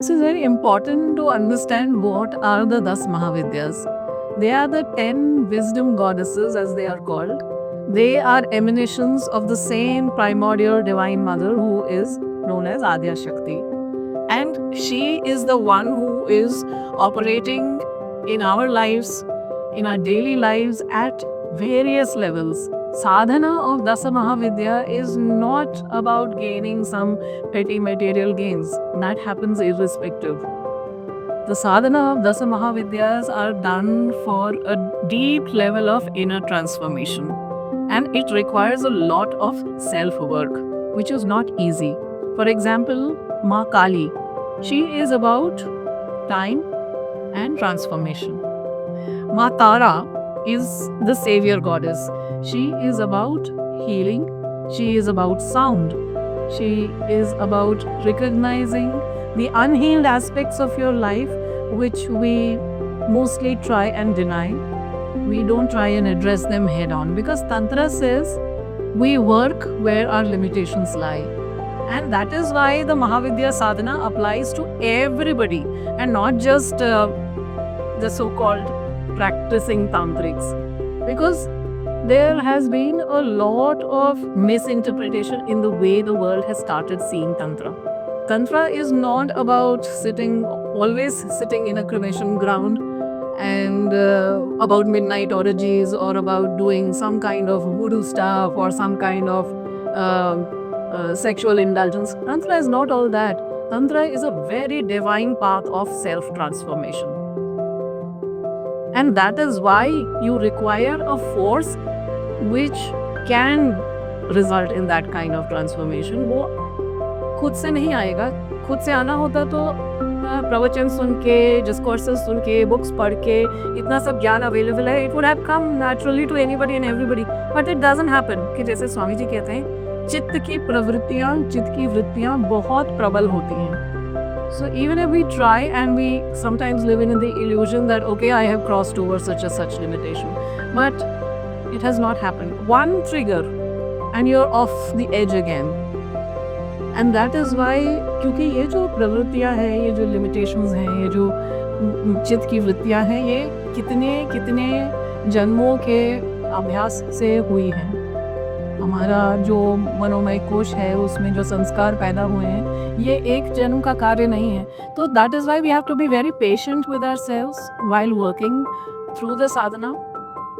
This is very important to understand what are the Das Mahavidyas. They are the 10 wisdom goddesses, as they are called. They are emanations of the same primordial divine mother who is known as Adya Shakti. And she is the one who is operating in our lives, in our daily lives at various levels. Sadhana of Dasa Mahavidya is not about gaining some petty material gains. That happens irrespective. The sadhana of Dasa Mahavidyas are done for a deep level of inner transformation. And it requires a lot of self work, which is not easy. For example, Ma Kali, she is about time and transformation. Ma Tara is the savior goddess. She is about healing. She is about sound. She is about recognizing the unhealed aspects of your life, which we mostly try and deny. We don't try and address them head on because Tantra says we work where our limitations lie. And that is why the Mahavidya sadhana applies to everybody and not just the so called practicing tantrics. Because there has been a lot of misinterpretation in the way the world has started seeing Tantra. Tantra is not about always sitting in a cremation ground and about midnight orgies or about doing some kind of voodoo stuff or some kind of sexual indulgence. Tantra is not all that. Tantra is a very divine path of self transformation. And that is why you require a force which can result in that kind of transformation. वो खुद से नहीं आएगा. खुद से आना होता तो प्रवचन सुन के, डिस्कोर्सेस सुन के, बुक्स पढ़ के, इतना सब ज्ञान अवेलेबल है, it would have come naturally to anybody and everybody. But it doesn't happen. कि जैसे स्वामी जी कहते हैं, चित्त की प्रवृत्तियाँ, चित्त की वृत्तियाँ बहुत प्रबल होती हैं. So even if we try and we sometimes live in the illusion that, okay, I have crossed over such limitation. But it has not happened. One trigger and you're off the edge again. And that is why, क्योंकि ये जो प्रवृत्तियाँ हैं, ये जो limitations हैं, ये जो चित्त की वृत्तियाँ हैं, ये कितने जन्मों के अभ्यास से हुई हैं. हमारा जो मनोमय कोश है उसमें जो संस्कार पैदा हुए हैं ये एक जन्म का कार्य नहीं है. तो that is why we have to be very patient with ourselves while working through the sadhana.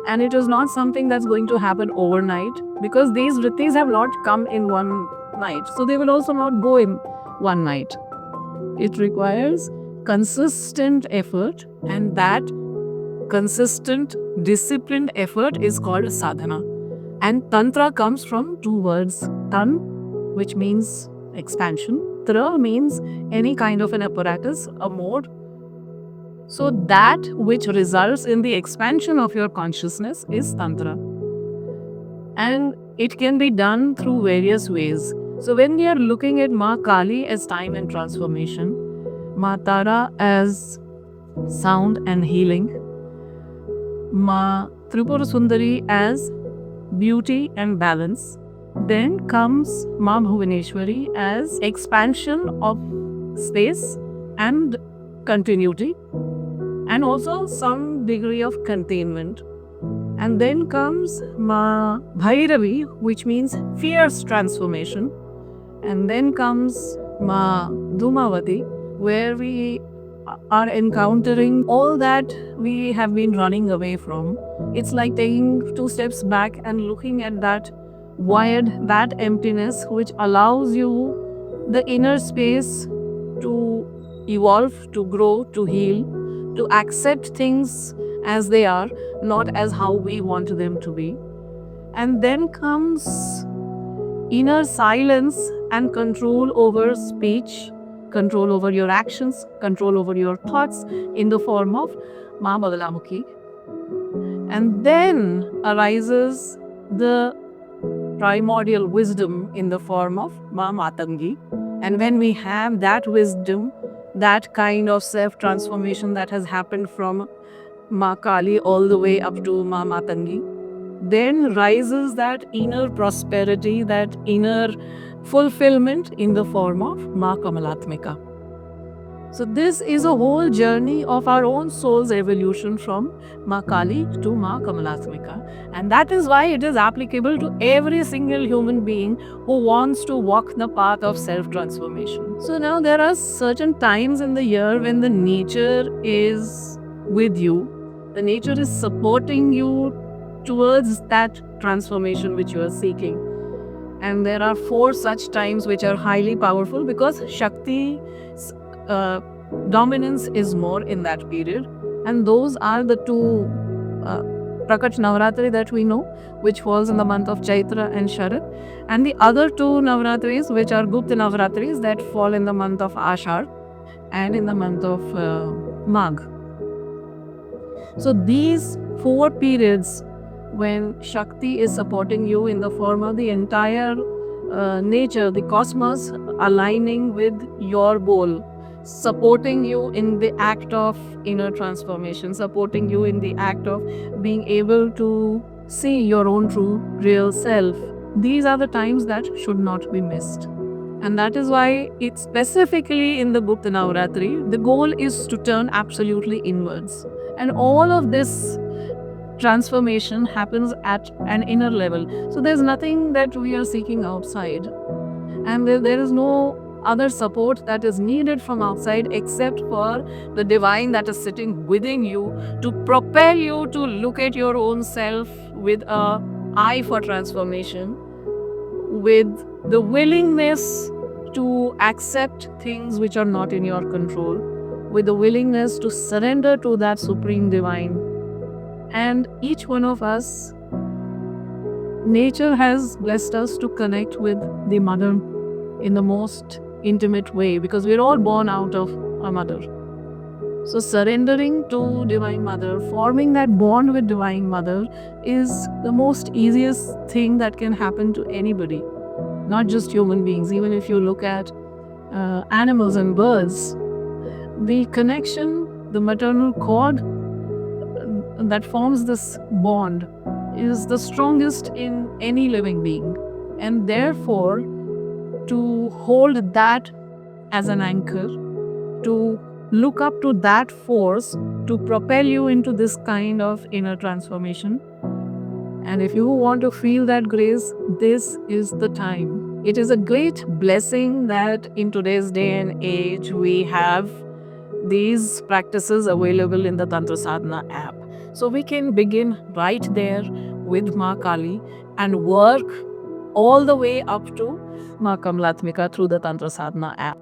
And it is not something that's going to happen overnight because these vrittis have not come in one night. So they will also not go in one night. It requires consistent effort, and that consistent, disciplined effort is called sadhana. And Tantra comes from two words. Tan, which means expansion. Tra means any kind of an apparatus, a mode. So that which results in the expansion of your consciousness is Tantra. And it can be done through various ways. So when we are looking at Ma Kali as time and transformation, Ma Tara as sound and healing, Ma Tripura Sundari as beauty and balance, then comes Ma Bhuvaneshwari as expansion of space and continuity, and also some degree of containment. And then comes Ma Bhairavi, which means fierce transformation. And then comes Ma Dhumavati, where we are encountering all that we have been running away from. It's like taking 2 steps back and looking at that void, that emptiness, which allows you the inner space to evolve, to grow, to heal, to accept things as they are, not as how we want them to be. And then comes inner silence and control over speech, control over your actions, control over your thoughts in the form of Ma Bagalamukhi. And then arises the primordial wisdom in the form of Ma Matangi. And when we have that wisdom, that kind of self-transformation that has happened from Ma Kali all the way up to Ma Matangi, then rises that inner prosperity, that inner fulfillment in the form of Ma Kamalatmika. So this is a whole journey of our own soul's evolution from Ma Kali to Ma Kamalatmika. And that is why it is applicable to every single human being who wants to walk the path of self-transformation. So now there are certain times in the year when the nature is with you. The nature is supporting you towards that transformation which you are seeking. And there are 4 such times which are highly powerful because Shakti uh, dominance is more in that period, and those are the two Prakat Navratri that we know, which falls in the month of Chaitra and Sharad, and the other two Navratris, which are Gupta Navratris, that fall in the month of Ashar and in the month of Magh. So these 4 periods when Shakti is supporting you in the form of the entire nature, the cosmos aligning with your goal, supporting you in the act of inner transformation, supporting you in the act of being able to see your own true, real self. These are the times that should not be missed. And that is why it's specifically in the Gupta Navratri, the goal is to turn absolutely inwards. And all of this transformation happens at an inner level. So there's nothing that we are seeking outside. And there is no other support that is needed from outside except for the divine that is sitting within you to propel you to look at your own self with an eye for transformation, with the willingness to accept things which are not in your control, with the willingness to surrender to that supreme divine. And each one of us, nature has blessed us to connect with the mother in the most intimate way because we're all born out of a mother. So surrendering to Divine Mother, forming that bond with Divine Mother is the most easiest thing that can happen to anybody, not just human beings. Even if you look at animals and birds, the connection, the maternal cord that forms this bond is the strongest in any living being. And therefore, to hold that as an anchor, to look up to that force to propel you into this kind of inner transformation. And if you want to feel that grace, this is the time. It is a great blessing that in today's day and age we have these practices available in the Tantra Sadhana app. So we can begin right there with Ma Kali and work all the way up to Ma Kamalatmika through the Tantra Sadhana app.